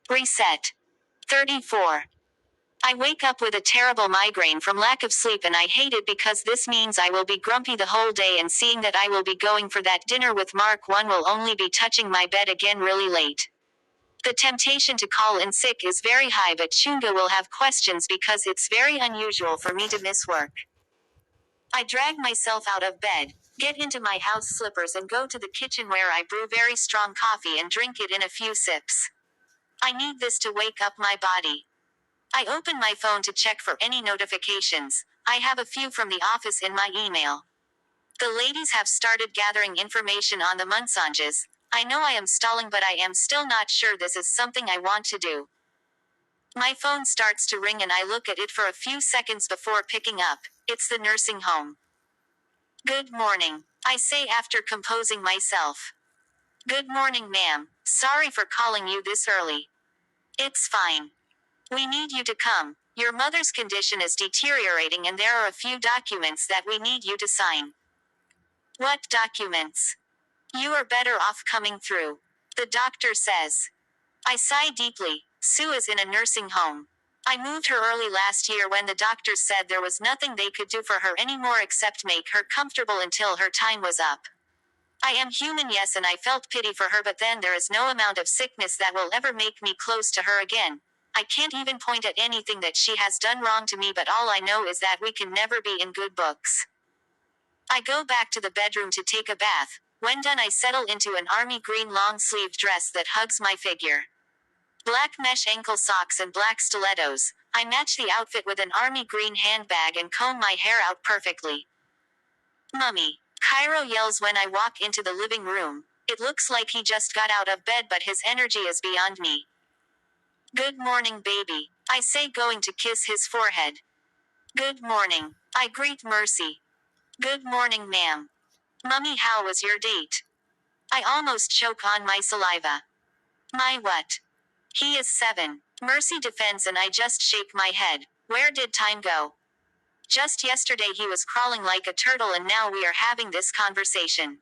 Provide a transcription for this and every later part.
Reset. 34. I wake up with a terrible migraine from lack of sleep and I hate it because this means I will be grumpy the whole day and seeing that I will be going for that dinner with Mark 1 will only be touching my bed again really late. The temptation to call in sick is very high but Choonga will have questions because it's very unusual for me to miss work. I drag myself out of bed, get into my house slippers and go to the kitchen where I brew very strong coffee and drink it in a few sips. I need this to wake up my body. I open my phone to check for any notifications. I have a few from the office in my email. The ladies have started gathering information on the Munsanges. I know I am stalling but I am still not sure this is something I want to do. My phone starts to ring and I look at it for a few seconds before picking up. It's the nursing home. Good morning, I say after composing myself. Good morning, ma'am. Sorry for calling you this early. It's fine. We need you to come. Your mother's condition is deteriorating and there are a few documents that we need you to sign. What documents? You are better off coming through. The doctor says. I sigh deeply. Sue is in a nursing home. I moved her early last year when the doctors said there was nothing they could do for her anymore except make her comfortable until her time was up. I am human, yes, and I felt pity for her, but then there is no amount of sickness that will ever make me close to her again. I can't even point at anything that she has done wrong to me, but all I know is that we can never be in good books. I go back to the bedroom to take a bath. When done, I settle into an army green long-sleeved dress that hugs my figure. Black mesh ankle socks and black stilettos. I match the outfit with an army green handbag and comb my hair out perfectly. Mummy, Cairo yells when I walk into the living room. It looks like he just got out of bed, but his energy is beyond me. Good morning, baby, I say, going to kiss his forehead. Good morning, I greet Mercy. Good morning, ma'am. Mummy, how was your date? I almost choke on my saliva. My what? He is 7. Mercy defends and I just shake my head. Where did time go? Just yesterday he was crawling like a turtle and now we are having this conversation.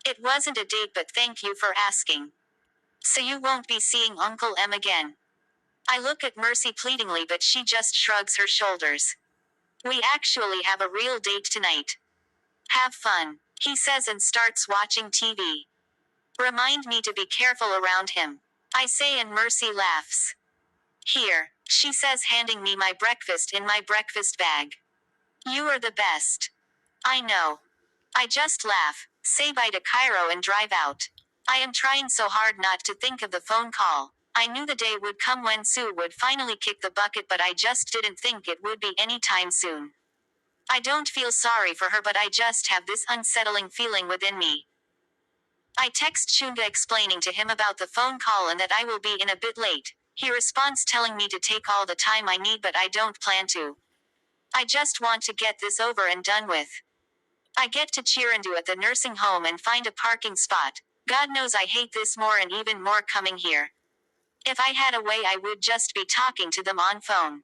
It wasn't a date, but thank you for asking. So you won't be seeing Uncle M again? I look at Mercy pleadingly, but she just shrugs her shoulders. We actually have a real date tonight. Have fun, he says and starts watching TV. Remind me to be careful around him, I say, and Mercy laughs. Here, she says, handing me my breakfast in my breakfast bag. You are the best. I know. I just laugh, say bye to Cairo and drive out. I am trying so hard not to think of the phone call. I knew the day would come when Sue would finally kick the bucket, but I just didn't think it would be anytime soon. I don't feel sorry for her, but I just have this unsettling feeling within me. I text Choonga explaining to him about the phone call and that I will be in a bit late. He responds telling me to take all the time I need, but I don't plan to. I just want to get this over and done with. I get to Chirandu at the nursing home and find a parking spot. God knows I hate this more and even more coming here. If I had a way, I would just be talking to them on phone.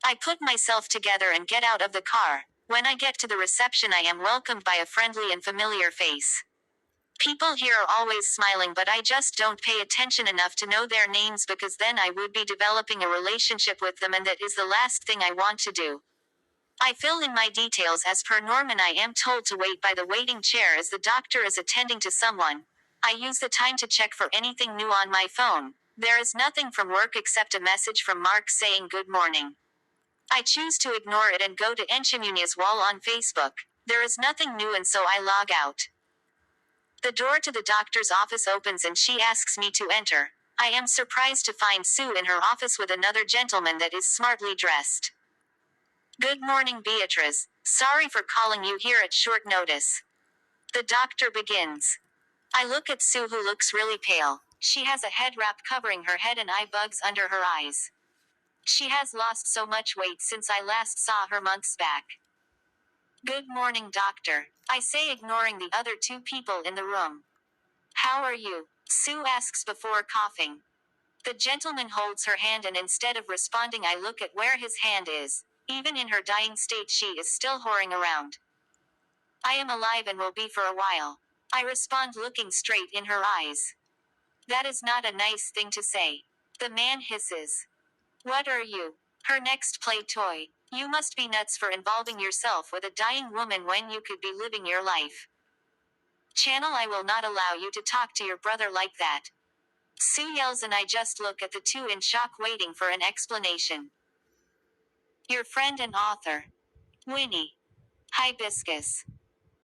I put myself together and get out of the car. When I get to the reception, I am welcomed by a friendly and familiar face. People here are always smiling, but I just don't pay attention enough to know their names because then I would be developing a relationship with them and that is the last thing I want to do. I fill in my details as per norm and I am told to wait by the waiting chair as the doctor is attending to someone. I use the time to check for anything new on my phone. There is nothing from work except a message from Mark saying good morning. I choose to ignore it and go to Enchimunia's wall on Facebook. There is nothing new and so I log out. The door to the doctor's office opens and she asks me to enter. I am surprised to find Sue in her office with another gentleman that is smartly dressed. Good morning, Beatrice. Sorry for calling you here at short notice. The doctor begins. I look at Sue, who looks really pale. She has a head wrap covering her head and eye bugs under her eyes. She has lost so much weight since I last saw her months back. Good morning, doctor, I say, ignoring the other two people in the room. How are you? Sue asks before coughing. The gentleman holds her hand and instead of responding, I look at where his hand is. Even in her dying state, she is still whoring around. I am alive and will be for a while. I respond, looking straight in her eyes. That is not a nice thing to say. The man hisses. What are you? Her next play toy. You must be nuts for involving yourself with a dying woman when you could be living your life. Channel, I will not allow you to talk to your brother like that. Sue yells and I just look at the two in shock waiting for an explanation. Your friend and author. Winnie. Hibiscus.